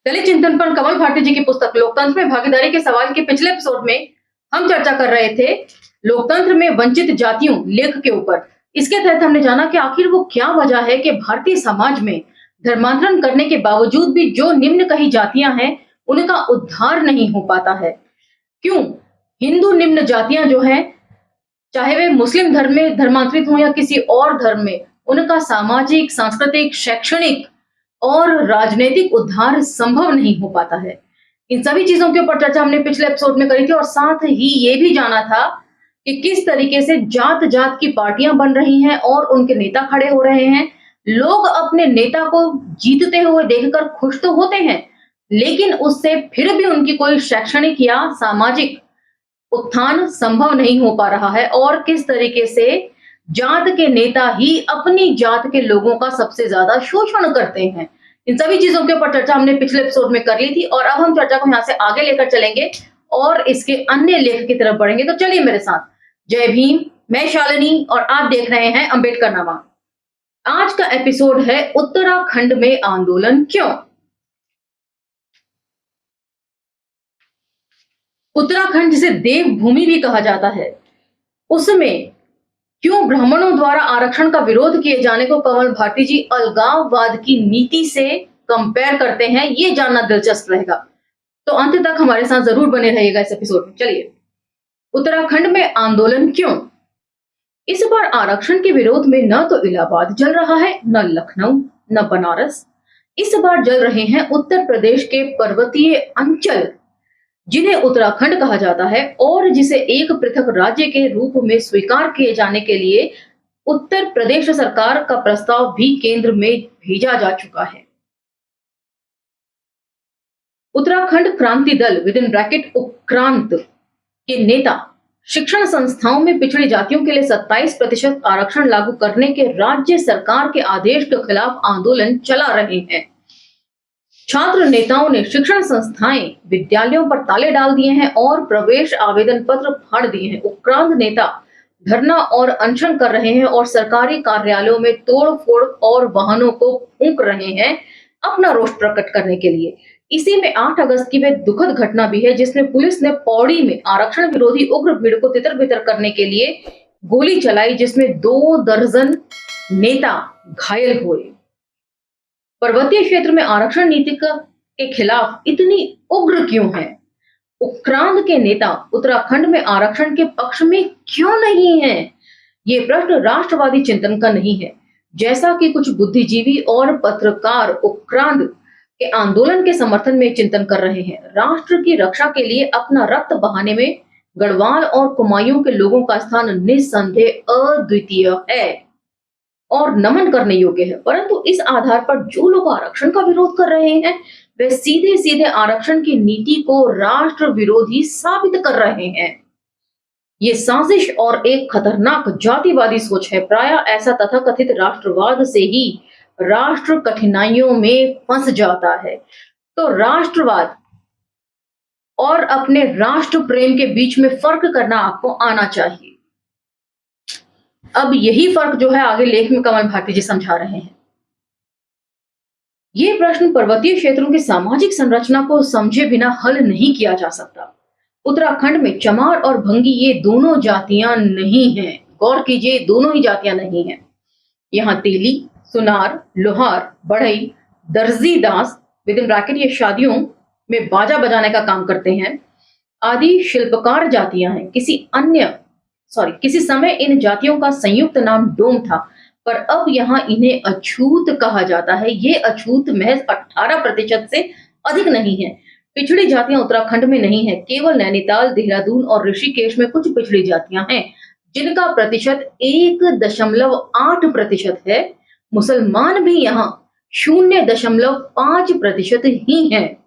दलित चिंतन पर कमल भारती जी की पुस्तक लोकतंत्र में भागीदारी के सवाल के पिछले एपिसोड में हम चर्चा कर रहे थे लोकतंत्र में वंचित जातियों लेख के ऊपर। इसके तहत हमने जाना कि आखिर वो क्या वजह है कि भारतीय समाज में धर्मांतरण करने के बावजूद भी जो निम्न कही जातियां हैं उनका उद्धार नहीं हो पाता है। क्यों हिंदू निम्न जातियां जो हैं, चाहे वे मुस्लिम धर्म में धर्मांतरित हो या किसी और धर्म में, उनका सामाजिक, सांस्कृतिक, शैक्षणिक और राजनीतिक उद्धार संभव नहीं हो पाता है। इन सभी चीजों के ऊपर चर्चा हमने पिछले एपिसोड में करी थी और साथ ही ये भी जाना था कि किस तरीके से जात जात की पार्टियां बन रही हैं और उनके नेता खड़े हो रहे हैं। लोग अपने नेता को जीतते हुए देखकर खुश तो होते हैं, लेकिन उससे फिर भी उनकी कोई शैक्षणिक या सामाजिक उत्थान संभव नहीं हो पा रहा है और किस तरीके से जात के नेता ही अपनी जात के लोगों का सबसे ज्यादा शोषण करते हैं। इन सभी चीजों के ऊपर चर्चा हमने पिछले एपिसोड में कर ली थी और अब हम चर्चा को यहाँ से आगे लेकर चलेंगे और इसके अन्य लेख की तरफ बढ़ेंगे। तो चलिए मेरे साथ। जय भीम, मैं शालिनी और आप देख रहे हैं अंबेडकर नामा। आज का एपिसोड है उत्तराखंड में आंदोलन क्यों। उत्तराखंड जिसे देवभूमि भी कहा जाता है, उसमें क्यों ब्राह्मणों द्वारा आरक्षण का विरोध किए जाने को कमल भारती जी अलगाववाद की नीति से कंपेयर करते हैं, ये जानना दिलचस्प रहेगा। तो अंत तक हमारे साथ जरूर बने रहिएगा इस एपिसोड में। चलिए, उत्तराखंड में आंदोलन क्यों। इस बार आरक्षण के विरोध में न तो इलाहाबाद जल रहा है, न लखनऊ, न बनारस। इस बार जल रहे हैं उत्तर प्रदेश के पर्वतीय अंचल, जिन्हें उत्तराखंड कहा जाता है और जिसे एक पृथक राज्य के रूप में स्वीकार किए जाने के लिए उत्तर प्रदेश सरकार का प्रस्ताव भी केंद्र में भेजा जा चुका है। उत्तराखंड क्रांति दल उत्क्रांत के नेता शिक्षण संस्थाओं में पिछड़ी जातियों के लिए 27% आरक्षण लागू करने के राज्य सरकार के आदेश के खिलाफ आंदोलन चला रहे हैं। छात्र नेताओं ने शिक्षण संस्थाएं, विद्यालयों पर ताले डाल दिए हैं और प्रवेश आवेदन पत्र फाड़ दिए हैं। उत्क्रांत नेता धरना और अनशन कर रहे हैं और सरकारी कार्यालयों में तोड़फोड़ और वाहनों को फूंक रहे हैं अपना रोष प्रकट करने के लिए। इसी में 8 अगस्त की वे दुखद घटना भी है जिसमें पुलिस ने पौड़ी में आरक्षण विरोधी उग्र भीड़ को तितर बितर करने के लिए गोली चलाई, जिसमें 2 दर्जन नेता घायल हुए। पर्वतीय क्षेत्र में आरक्षण नीति के खिलाफ इतनी उग्र क्यों है। उत्क्रांत के नेता उत्तराखंड में आरक्षण के पक्ष में क्यों नहीं है। ये प्रश्न राष्ट्रवादी चिंतन का नहीं है, जैसा कि कुछ बुद्धिजीवी और पत्रकार उत्क्रांत के आंदोलन के समर्थन में चिंतन कर रहे हैं। राष्ट्र की रक्षा के लिए अपना रक्त बहाने में गढ़वाल और कुमायूं के लोगों का स्थान निस्संदेह अद्वितीय है और नमन करने योग्य है, परंतु इस आधार पर जो लोग आरक्षण का विरोध कर रहे हैं वे सीधे सीधे आरक्षण की नीति को राष्ट्र विरोधी साबित कर रहे हैं। ये साजिश और एक खतरनाक जातिवादी सोच है। प्रायः ऐसा तथाकथित राष्ट्रवाद से ही राष्ट्र कठिनाइयों में फंस जाता है। तो राष्ट्रवाद और अपने राष्ट्र प्रेम के बीच में फर्क करना आपको आना चाहिए। अब यही फर्क जो है आगे लेख में कमल भारती जी समझा रहे हैं। ये प्रश्न पर्वतीय क्षेत्रों की सामाजिक संरचना को समझे बिना हल नहीं किया जा सकता। उत्तराखंड में चमार और भंगी ये दोनों जातियां नहीं हैं। गौर कीजिए, दोनों ही जातियां नहीं हैं। यहाँ तेली, सुनार, लोहार, बढ़ई, दर्जी दास ये शादियों में बाजा बजाने का काम करते हैं आदि शिल्पकार जातियां हैं। किसी समय इन जातियों का संयुक्त नाम डोम था, पर अब यहाँ इन्हें अछूत कहा जाता है। ये अछूत महज 18% से अधिक नहीं है। पिछड़ी जातियां उत्तराखंड में नहीं है, केवल नैनीताल, देहरादून और ऋषिकेश में कुछ पिछड़ी जातियां हैं जिनका प्रतिशत 1.8% है। मुसलमान भी यहाँ 0.5% ही हैं।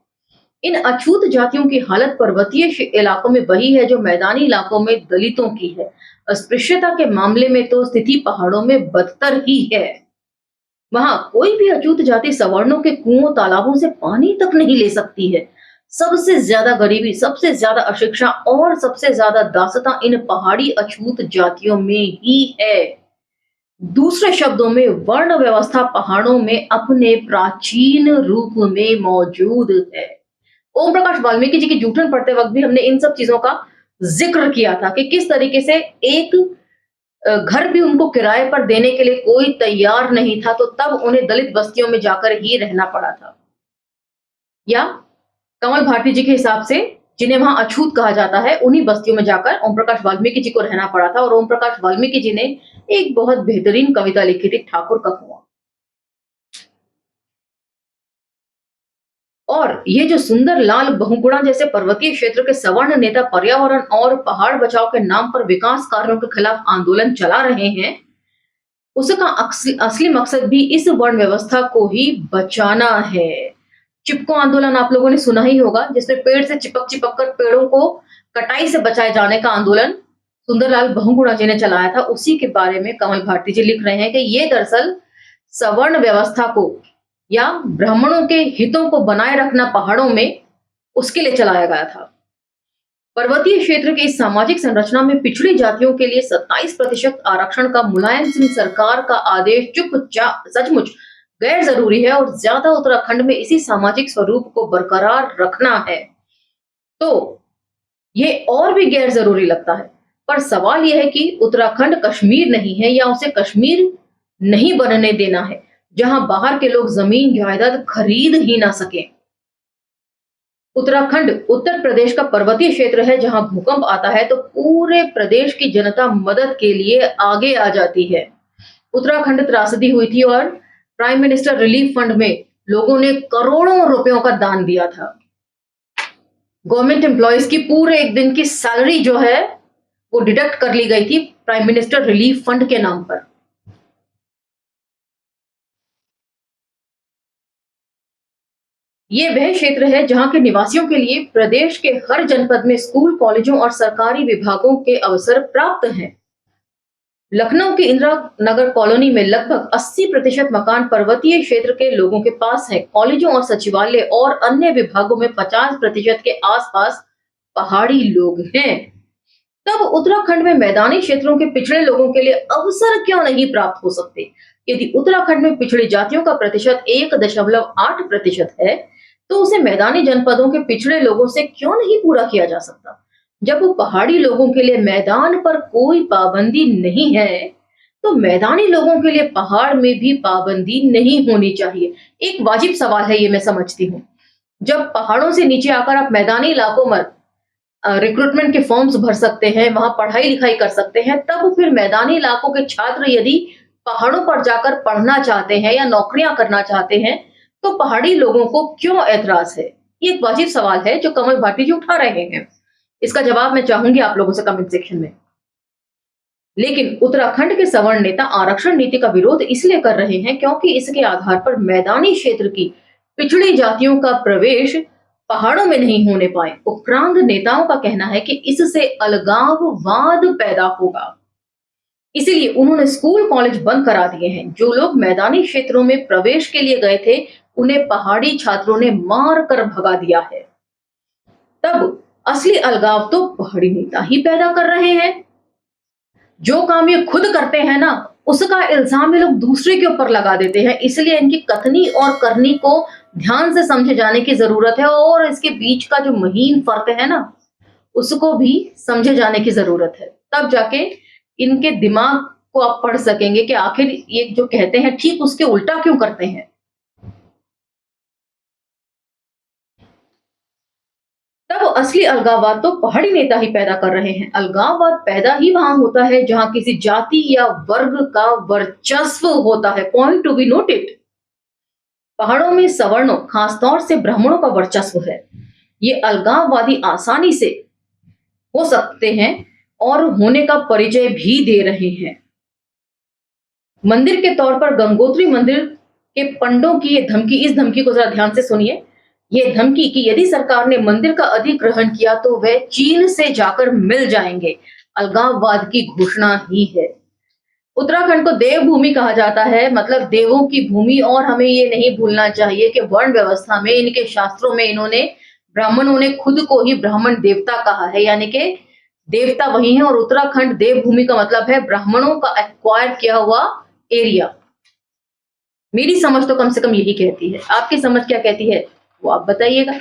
इन अछूत जातियों की हालत पर्वतीय इलाकों में वही है जो मैदानी इलाकों में दलितों की है। अस्पृश्यता के मामले में तो स्थिति पहाड़ों में बदतर ही है। वहां कोई भी अछूत जाति सवर्णों के कुओं तालाबों से पानी तक नहीं ले सकती है। सबसे ज्यादा गरीबी, सबसे ज्यादा अशिक्षा और सबसे ज्यादा दासता इन पहाड़ी अछूत जातियों में ही है। दूसरे शब्दों में वर्ण व्यवस्था पहाड़ों में अपने प्राचीन रूप में मौजूद है। ओम प्रकाश वाल्मीकि जी की जूठन पढ़ते वक्त भी हमने इन सब चीजों का जिक्र किया था कि किस तरीके से एक घर भी उनको किराए पर देने के लिए कोई तैयार नहीं था, तो तब उन्हें दलित बस्तियों में जाकर ही रहना पड़ा था। या कमल भारती जी के हिसाब से जिन्हें वहां अछूत कहा जाता है, उन्हीं बस्तियों में जाकर ओम प्रकाश वाल्मीकि जी को रहना पड़ा था। और ओम प्रकाश वाल्मीकि जी ने एक बहुत बेहतरीन कविता लिखी थी, ठाकुर का कुआं। और ये जो सुंदर लाल बहुगुणा जैसे पर्वतीय क्षेत्र के सवर्ण नेता पर्यावरण और पहाड़ बचाव के नाम पर विकास कार्यों के खिलाफ आंदोलन चला रहे हैं, उसका असली मकसद भी इस वर्ण व्यवस्था को ही बचाना है। चिपको आंदोलन आप लोगों ने सुना ही होगा, जिसमें पेड़ से चिपक चिपक कर पेड़ों को कटाई से बचाए जाने का आंदोलन सुंदरलाल बहुगुणा जी ने चलाया था। उसी के बारे में कमल भारती जी लिख रहे हैं कि ये दरअसल सवर्ण व्यवस्था को या ब्राह्मणों के हितों को बनाए रखना पहाड़ों में, उसके लिए चलाया गया था। पर्वतीय क्षेत्र की इस सामाजिक संरचना में पिछड़ी जातियों के लिए 27% आरक्षण का मुलायम सिंह सरकार का आदेश चुपचाप सचमुच गैर जरूरी है और ज्यादा उत्तराखंड में इसी सामाजिक स्वरूप को बरकरार रखना है तो ये और भी गैर जरूरी लगता है। पर सवाल यह है कि उत्तराखंड कश्मीर नहीं है या उसे कश्मीर नहीं बनने देना है, जहां बाहर के लोग जमीन जायदाद खरीद ही ना सके। उत्तराखंड उत्तर प्रदेश का पर्वतीय क्षेत्र है, जहां भूकंप आता है तो पूरे प्रदेश की जनता मदद के लिए आगे आ जाती है। उत्तराखंड त्रासदी हुई थी और प्राइम मिनिस्टर रिलीफ फंड में लोगों ने करोड़ों रुपयों का दान दिया था। गवर्नमेंट एम्प्लॉयज की पूरे एक दिन की सैलरी जो है वो डिडक्ट कर ली गई थी प्राइम मिनिस्टर रिलीफ फंड के नाम पर। ये वह क्षेत्र है जहां के निवासियों के लिए प्रदेश के हर जनपद में स्कूल, कॉलेजों और सरकारी विभागों के अवसर प्राप्त हैं। लखनऊ की इंदिरा नगर कॉलोनी में लगभग 80% मकान पर्वतीय क्षेत्र के लोगों के पास है। कॉलेजों और सचिवालय और अन्य विभागों में 50% के आसपास पहाड़ी लोग हैं। तब उत्तराखंड में मैदानी क्षेत्रों के पिछड़े लोगों के लिए अवसर क्यों नहीं प्राप्त हो सकते? यदि उत्तराखंड में पिछड़ी जातियों का प्रतिशत 1.8% है, तो उसे मैदानी जनपदों के पिछड़े लोगों से क्यों नहीं पूरा किया जा सकता? जब वो पहाड़ी लोगों के लिए मैदान पर कोई पाबंदी नहीं है, तो मैदानी लोगों के लिए पहाड़ में भी पाबंदी नहीं होनी चाहिए। एक वाजिब सवाल है ये, मैं समझती हूँ। जब पहाड़ों से नीचे आकर आप मैदानी इलाकों में रिक्रूटमेंट के फॉर्म्स भर सकते हैं, वहां पढ़ाई लिखाई कर सकते हैं, तब फिर मैदानी इलाकों के छात्र यदि पहाड़ों पर जाकर पढ़ना चाहते हैं या नौकरियां करना चाहते हैं, तो पहाड़ी लोगों को क्यों ऐतराज है? ये एक वाजिब सवाल है जो कमल भारती जी उठा रहे हैं। इसका जवाब मैं चाहूंगी आप लोगों से कमेंट सेक्शन में। लेकिन उत्तराखंड के सवर्ण नेता आरक्षण नीति का विरोध इसलिए कर रहे हैं क्योंकि इसके आधार पर मैदानी क्षेत्र की पिछड़ी जातियों का प्रवेश पहाड़ों में नहीं होने पाए। उपरांत नेताओं का कहना है कि इससे अलगाववाद पैदा होगा, इसीलिए उन्होंने स्कूल कॉलेज बंद करा दिए हैं। जो लोग मैदानी क्षेत्रों में प्रवेश के लिए गए थे, उन्हें पहाड़ी छात्रों ने मार कर भगा दिया है। तब असली अलगाव तो पहाड़ी नेता ही पैदा कर रहे हैं। जो काम ये खुद करते हैं ना, उसका इल्जाम ये लोग दूसरे के ऊपर लगा देते हैं। इसलिए इनकी कथनी और करनी को ध्यान से समझे जाने की जरूरत है और इसके बीच का जो महीन फर्क है ना, उसको भी समझे जाने की जरूरत है। तब जाके इनके दिमाग को आप पढ़ सकेंगे कि आखिर ये जो कहते हैं ठीक उसके उल्टा क्यों करते हैं। तब असली अलगाववाद तो पहाड़ी नेता ही पैदा कर रहे हैं। अलगाववाद पैदा ही वहां होता है जहां किसी जाति या वर्ग का वर्चस्व होता है। Point to be noted. पहाड़ों में सवर्णों, खासतौर से ब्राह्मणों का वर्चस्व है। ये अलगाववादी आसानी से हो सकते हैं और होने का परिचय भी दे रहे हैं। मंदिर के तौर पर गंगोत्री मंदिर के पंडों की ये धमकी, इस धमकी को जरा ध्यान से सुनिए। ये धमकी कि यदि सरकार ने मंदिर का अधिग्रहण किया तो वह चीन से जाकर मिल जाएंगे, अलगाववाद की घोषणा ही है। उत्तराखंड को देवभूमि कहा जाता है, मतलब देवों की भूमि। और हमें ये नहीं भूलना चाहिए कि वर्ण व्यवस्था में, इनके शास्त्रों में इन्होंने, ब्राह्मणों ने खुद को ही ब्राह्मण देवता कहा है, यानी कि देवता वही है। और उत्तराखंड देवभूमि का मतलब है ब्राह्मणों का एक्वायर किया हुआ एरिया। मेरी समझ तो कम से कम यही कहती है, आपकी समझ क्या कहती है वो आप बताइएगा।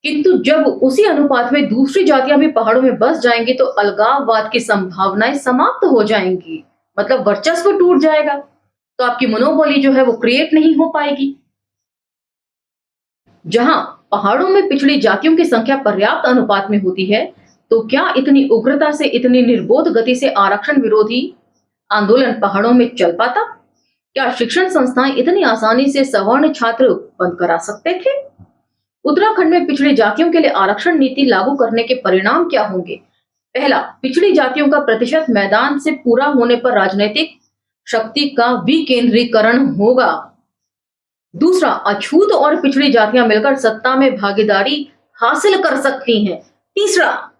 किंतु जब उसी अनुपात में दूसरी जातियां भी पहाड़ों में बस जाएंगी तो अलगाववाद की संभावनाएं समाप्त हो जाएंगी, मतलब वर्चस्व टूट जाएगा, तो आपकी मोनोपोली जो है वो क्रिएट नहीं हो पाएगी। जहां पहाड़ों में पिछड़ी जातियों की संख्या पर्याप्त अनुपात में होती है, तो क्या इतनी उग्रता से, इतनी निर्बोध गति से आरक्षण विरोधी आंदोलन पहाड़ों में चल पाता? क्या शिक्षण संस्थाएं इतनी आसानी से सवर्ण छात्र बंद करा सकते थे? उत्तराखंड में पिछड़ी जातियों के लिए आरक्षण नीति लागू करने के परिणाम क्या होंगे? पहला, पिछड़ी जातियों का प्रतिशत मैदान से पूरा होने पर राजनीतिक शक्ति का विकेंद्रीकरण होगा। दूसरा, अछूत और पिछड़ी जातियां मिलकर सत्ता में भागीदारी हासिल कर सकती हैं। तीसरा,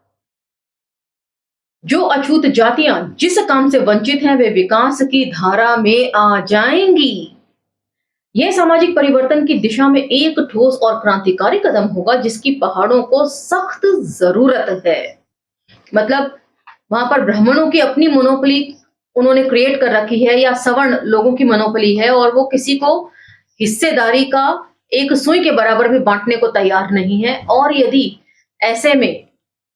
जो अछूत जातियां जिस काम से वंचित हैं वे विकास की धारा में आ जाएंगी। यह सामाजिक परिवर्तन की दिशा में एक ठोस और क्रांतिकारी कदम होगा जिसकी पहाड़ों को सख्त जरूरत है। मतलब वहां पर ब्राह्मणों की अपनी मोनोपोली उन्होंने क्रिएट कर रखी है, या सवर्ण लोगों की मोनोपोली है, और वो किसी को हिस्सेदारी का एक सुई के बराबर भी बांटने को तैयार नहीं है। और यदि ऐसे में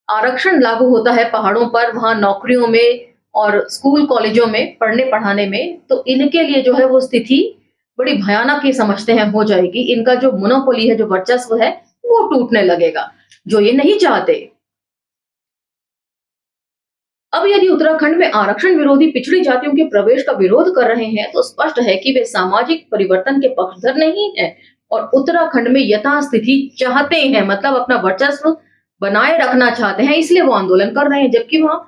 आरक्षण लागू होता है पहाड़ों पर, वहां नौकरियों में और स्कूल कॉलेजों में पढ़ने पढ़ाने में, तो इनके लिए जो है वो स्थिति बड़ी भयानक ही समझते हैं हो जाएगी। इनका जो मोनोपोली है, जो वर्चस्व है, वो टूटने लगेगा, जो ये नहीं चाहते। अब यदि उत्तराखंड में आरक्षण विरोधी पिछड़ी जातियों के प्रवेश का विरोध कर रहे हैं तो स्पष्ट है कि वे सामाजिक परिवर्तन के पक्षधर नहीं है और उत्तराखंड में यथास्थिति चाहते हैं, मतलब अपना वर्चस्व बनाए रखना चाहते हैं, इसलिए वो आंदोलन कर रहे हैं। जबकि वहां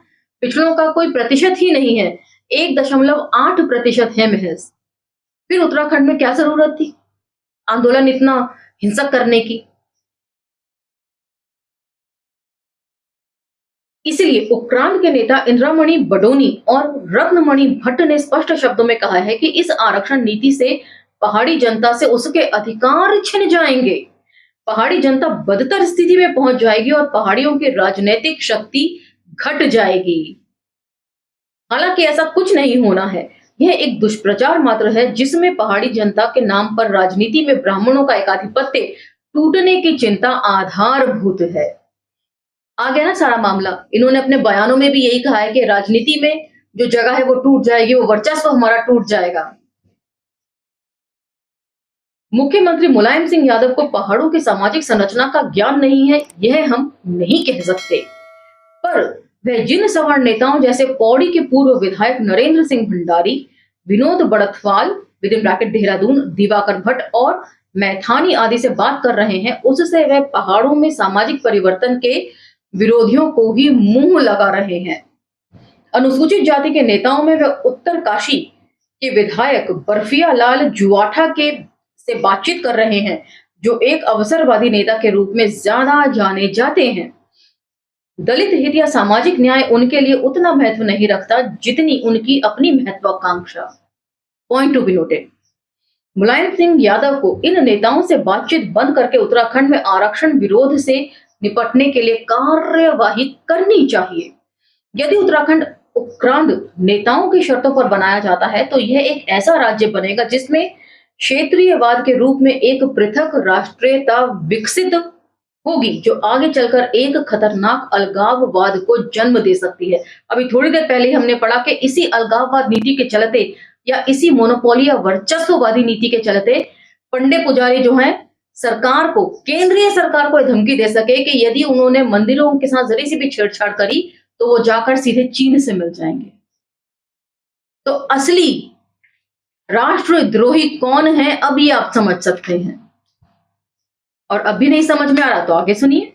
पिछड़ों का कोई प्रतिशत ही नहीं है, 1.8% है महज। फिर उत्तराखंड में क्या जरूरत थी आंदोलन इतना हिंसक करने की? इसलिए उपक्रांत के नेता इंद्रामणि बडोनी और रत्नमणि भट्ट ने स्पष्ट शब्दों में कहा है कि इस आरक्षण नीति से पहाड़ी जनता से उसके अधिकार छिन जाएंगे, पहाड़ी जनता बदतर स्थिति में पहुंच जाएगी और पहाड़ियों की राजनीतिक शक्ति घट जाएगी। हालांकि ऐसा कुछ नहीं होना है, यह एक दुष्प्रचार मात्र है जिसमें पहाड़ी जनता के नाम पर राजनीति में ब्राह्मणों का एकाधिपत्य टूटने की चिंता आधारभूत है। आ गया ना सारा मामला। इन्होंने अपने बयानों में भी यही कहा है कि राजनीति में जो जगह है वो टूट जाएगी, वो वर्चस्व हमारा टूट जाएगा। मुख्यमंत्री मुलायम सिंह यादव को पहाड़ों की सामाजिक संरचना का ज्ञान नहीं है, यह हम नहीं कह सकते, पर वह जिन सवर्ण नेताओं जैसे पौड़ी के पूर्व विधायक नरेंद्र सिंह भंडारी, विनोद बड़थवाल (देहरादून), दिवाकर भट्ट और मैथानी आदि से बात कर रहे हैं, उससे वह पहाड़ों में सामाजिक परिवर्तन के विरोधियों को ही मुंह लगा रहे हैं। अनुसूचित जाति के नेताओं में वह उत्तरकाशी के विधायक बर्फिया लाल जुआठा के से बातचीत कर रहे हैं, जो एक अवसरवादी नेता के रूप में ज्यादा जाने जाते हैं। दलित हित या सामाजिक न्याय उनके लिए उतना महत्व नहीं रखता जितनी उनकी अपनी महत्वाकांक्षा। Point to be noted. Mulayam Singh Yadav को इन नेताओं से बातचीत बंद करके उत्तराखंड में आरक्षण विरोध से निपटने के लिए कार्यवाही करनी चाहिए। यदि उत्तराखंड उपक्रांत नेताओं की शर्तों पर बनाया जाता है तो यह एक ऐसा राज्य बनेगा जिसमें क्षेत्रीयवाद के रूप में एक पृथक राष्ट्रीयता विकसित होगी, जो आगे चलकर एक खतरनाक अलगाववाद को जन्म दे सकती है। अभी थोड़ी देर पहले हमने पढ़ा कि इसी अलगाववाद नीति के चलते या इसी मोनोपोली या वर्चस्ववादी नीति के चलते पंडे पुजारी जो हैं सरकार को, केंद्रीय सरकार को धमकी दे सके कि यदि उन्होंने मंदिरों के साथ जरी सी भी छेड़छाड़ करी तो वो जाकर सीधे चीन से मिल जाएंगे। तो असली राष्ट्रद्रोही कौन है अब ये आप समझ सकते हैं। और अब भी नहीं समझ में आ रहा तो आगे सुनिए।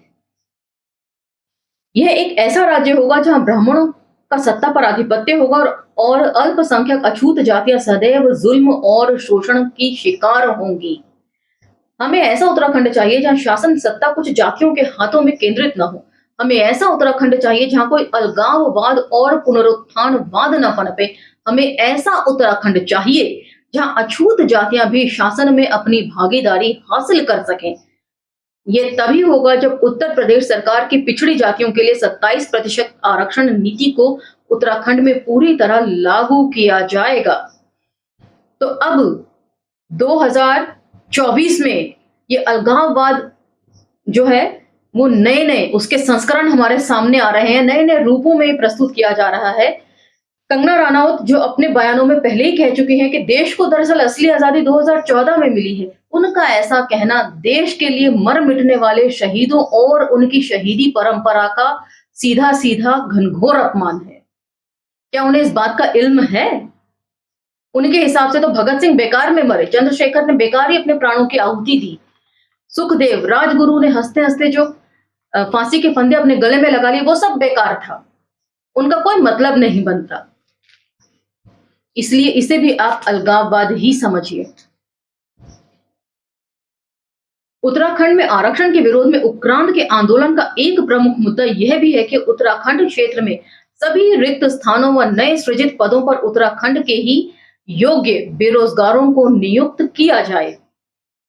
यह एक ऐसा राज्य होगा जहां ब्राह्मणों का सत्ता पर आधिपत्य होगा और अल्पसंख्यक अछूत जातियां सदैव जुल्म और शोषण की शिकार होंगी। हमें ऐसा उत्तराखंड चाहिए जहां शासन सत्ता कुछ जातियों के हाथों में केंद्रित न हो। हमें ऐसा उत्तराखंड चाहिए जहां कोई अलगाववाद और पुनरुत्थानवाद न पनपे। हमें ऐसा उत्तराखंड चाहिए जहां अछूत जातियां भी शासन में अपनी भागीदारी हासिल कर सकें। यह तभी होगा जब उत्तर प्रदेश सरकार की पिछड़ी जातियों के लिए 27% आरक्षण नीति को उत्तराखंड में पूरी तरह लागू किया जाएगा। तो अब 2024 में ये अलगाववाद जो है वो नए नए उसके संस्करण हमारे सामने आ रहे हैं, नए नए रूपों में प्रस्तुत किया जा रहा है। कंगना रनौत जो अपने बयानों में पहले ही कह चुकी हैं कि देश को दरअसल असली आजादी 2014 में मिली है। उनका ऐसा कहना देश के लिए मर मिटने वाले शहीदों और उनकी शहीदी परंपरा का सीधा सीधा घनघोर अपमान है। क्या उन्हें इस बात का इल्म है? उनके हिसाब से तो भगत सिंह बेकार में मरे, चंद्रशेखर ने बेकार ही अपने प्राणों की आहुति दी, सुखदेव, राजगुरु ने हंसते हंसते जो फांसी के फंदे अपने गले में लगा लिए, वो सब बेकार था, उनका कोई मतलब नहीं बनता। इसलिए इसे भी आप अलगाववाद ही समझिए। उत्तराखंड में आरक्षण के विरोध में उत्क्रांत के आंदोलन का एक प्रमुख मुद्दा यह भी है कि उत्तराखंड क्षेत्र में सभी रिक्त स्थानों व नए सृजित पदों पर उत्तराखंड के ही योग्य बेरोजगारों को नियुक्त किया जाए।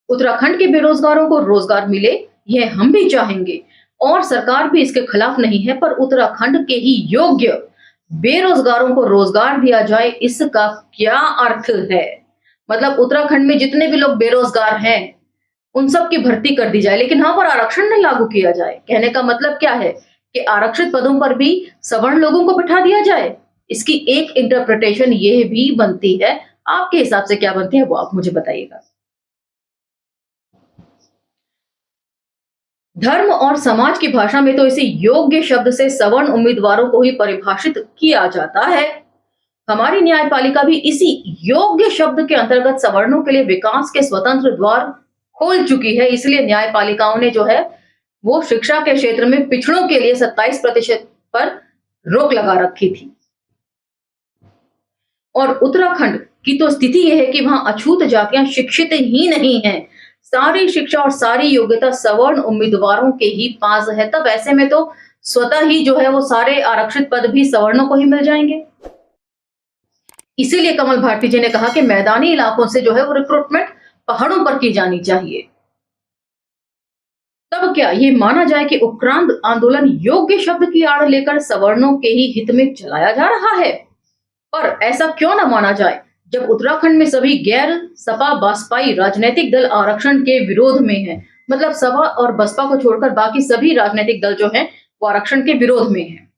उत्तराखंड के बेरोजगारों को रोजगार मिले, यह हम भी चाहेंगे और सरकार भी इसके खिलाफ नहीं है, पर उत्तराखंड के ही योग्य बेरोजगारों को रोजगार दिया जाए, इसका क्या अर्थ है? मतलब उत्तराखंड में जितने भी लोग बेरोजगार हैं उन सब की भर्ती कर दी जाए, लेकिन वहां पर आरक्षण न लागू किया जाए। कहने का मतलब क्या है कि आरक्षित पदों पर भी सवर्ण लोगों को बिठा दिया जाए। इसकी एक इंटरप्रिटेशन यह भी बनती है, आपके हिसाब से क्या बनती है वो आप मुझे बताइएगा। धर्म और समाज की भाषा में तो इसे योग्य शब्द से सवर्ण उम्मीदवारों को ही परिभाषित किया जाता है। हमारी न्यायपालिका भी इसी योग्य शब्द के अंतर्गत सवर्णों के लिए विकास के स्वतंत्र द्वार खोल चुकी है। इसलिए न्यायपालिकाओं ने जो है वो शिक्षा के क्षेत्र में पिछड़ों के लिए 27% पर रोक लगा रखी थी। और उत्तराखंड की तो स्थिति यह है कि वहां अछूत जातियां शिक्षित ही नहीं हैं। सारी शिक्षा और सारी योग्यता सवर्ण उम्मीदवारों के ही पास है। तब ऐसे में तो स्वतः ही जो है वो सारे आरक्षित पद भी सवर्णों को ही मिल जाएंगे। इसीलिए कमल भारती जी ने कहा कि मैदानी इलाकों से जो है वो रिक्रूटमेंट पहाड़ों पर की जानी चाहिए। तब क्या ये माना जाए कि उत्क्रांत आंदोलन योग्य शब्द की आड़ लेकर सवर्णों के ही हित में चलाया जा रहा है? और ऐसा क्यों ना माना जाए जब उत्तराखंड में सभी गैर सपा बसपाई राजनीतिक दल आरक्षण के विरोध में हैं। मतलब सपा और बसपा को छोड़कर बाकी सभी राजनीतिक दल जो हैं वो आरक्षण के विरोध में हैं।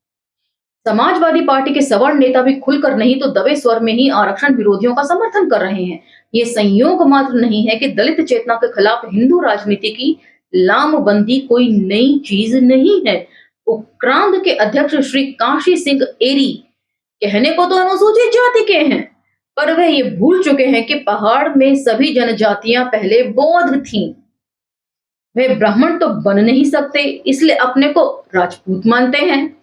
समाजवादी पार्टी के सवर्ण नेता भी खुलकर नहीं तो दबे स्वर में ही आरक्षण विरोधियों का समर्थन कर रहे हैं। ये संयोग मात्र नहीं है कि दलित चेतना के खिलाफ हिंदू राजनीति की लामबंदी कोई नई चीज नहीं है। उत्क्रांत के अध्यक्ष श्री काशी सिंह एरी कहने को तो अनुसूचित जाति के हैं, पर वे ये भूल चुके हैं कि पहाड़ में सभी जनजातियां पहले बौद्ध थीं। वे ब्राह्मण तो बन नहीं सकते, इसलिए अपने को राजपूत मानते हैं।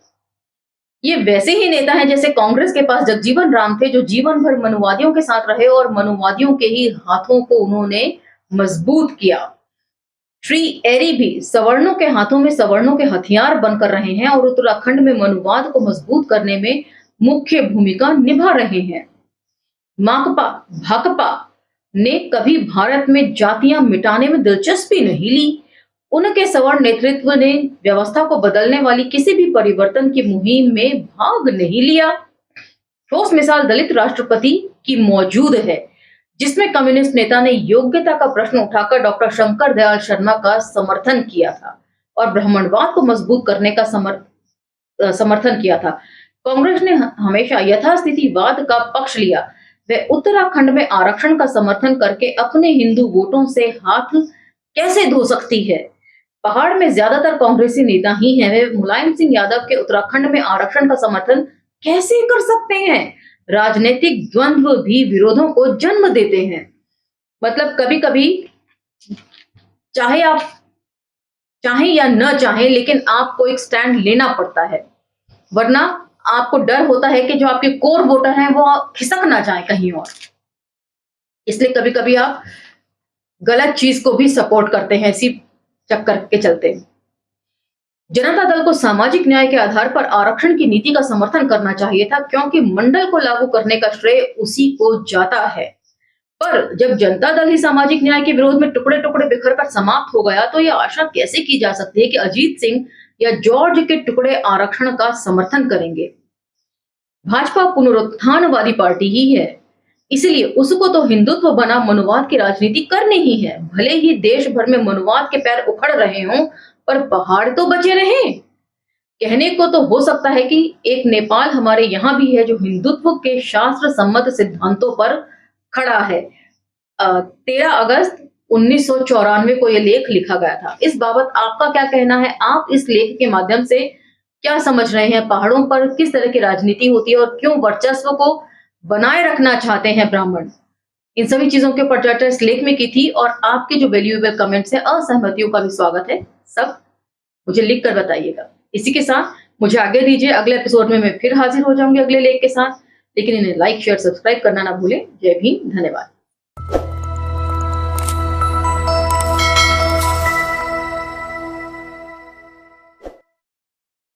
ये वैसे ही नेता हैं जैसे कांग्रेस के पास जगजीवन राम थे, जो जीवन भर मनुवादियों के साथ रहे और मनुवादियों के ही हाथों को उन्होंने मजबूत किया। श्री एरी भी सवर्णों के हाथों में सवर्णों के हथियार बनकर रहे हैं और उत्तराखंड में मनुवाद को मजबूत करने में मुख्य भूमिका निभा रहे हैं। माकपा भाकपा ने कभी भारत में जातियां मिटाने में दिलचस्पी नहीं ली। उनके सवर्ण नेतृत्व ने व्यवस्था को बदलने वाली किसी भी परिवर्तन की मुहिम में भाग नहीं लिया। ठोस मिसाल दलित राष्ट्रपति की मौजूद है, जिसमें कम्युनिस्ट नेता ने योग्यता का प्रश्न उठाकर डॉक्टर शंकर दयाल शर्मा का समर्थन किया था और ब्राह्मणवाद को मजबूत करने का समर्थन किया था। कांग्रेस ने हमेशा यथास्थितिवाद का पक्ष लिया। वे उत्तराखंड में आरक्षण का समर्थन करके अपने हिंदू वोटों से हाथ कैसे धो सकती है? पहाड़ में ज्यादातर कांग्रेसी नेता ही हैं। वे मुलायम सिंह यादव के उत्तराखंड में आरक्षण का समर्थन कैसे कर सकते हैं? राजनीतिक द्वंद्व भी विरोधों को जन्म देते हैं। मतलब कभी कभी चाहे आप चाहें या न चाहें, लेकिन आपको एक स्टैंड लेना पड़ता है, वरना आपको डर होता है कि जो आपके कोर वोटर हैं वो खिसक ना जाए कहीं और। इसलिए कभी कभी आप गलत चीज को भी सपोर्ट करते हैं इसी चक्कर के चलते। जनता दल को सामाजिक न्याय के आधार पर आरक्षण की नीति का समर्थन करना चाहिए था, क्योंकि मंडल को लागू करने का श्रेय उसी को जाता है। पर जब जनता दल ही सामाजिक न्याय के विरोध में टुकड़े टुकड़े बिखर कर समाप्त हो गया, तो यह आशा कैसे की जा सकती है कि अजीत सिंह या जॉर्ज के टुकड़े आरक्षण का समर्थन करेंगे? भाजपा पुनरुत्थानवादी पार्टी ही है, इसलिए उसको तो हिंदुत्व बना मनुवाद की राजनीति करनी ही है। भले ही देश भर में मनुवाद के पैर उखड़ रहे हों, पर पहाड़ तो बचे रहें। कहने को तो हो सकता है कि एक नेपाल हमारे यहाँ भी है जो हिंदुत्व के शास्त्र सम्मत सिद्धांतों पर खड़ा है। 13 अगस्त 1994 को यह लेख लिखा गया था। इस बाबत आपका क्या कहना है? आप इस लेख के माध्यम से क्या समझ रहे हैं? पहाड़ों पर किस तरह की राजनीति होती है और क्यों वर्चस्व को बनाए रखना चाहते हैं ब्राह्मण? इन सभी चीजों के ऊपर चर्चा इस लेख में की थी और आपके जो वैल्यूएबल कमेंट्स हैं, असहमतियों का भी स्वागत है। सब मुझे लिख कर बताइएगा। इसी के साथ मुझे आगे दीजिए, अगले एपिसोड में मैं फिर हाजिर हो जाऊंगी अगले लेख के साथ। लेकिन इन्हें लाइक, शेयर, सब्सक्राइब करना ना भूलें। जय भीम, धन्यवाद।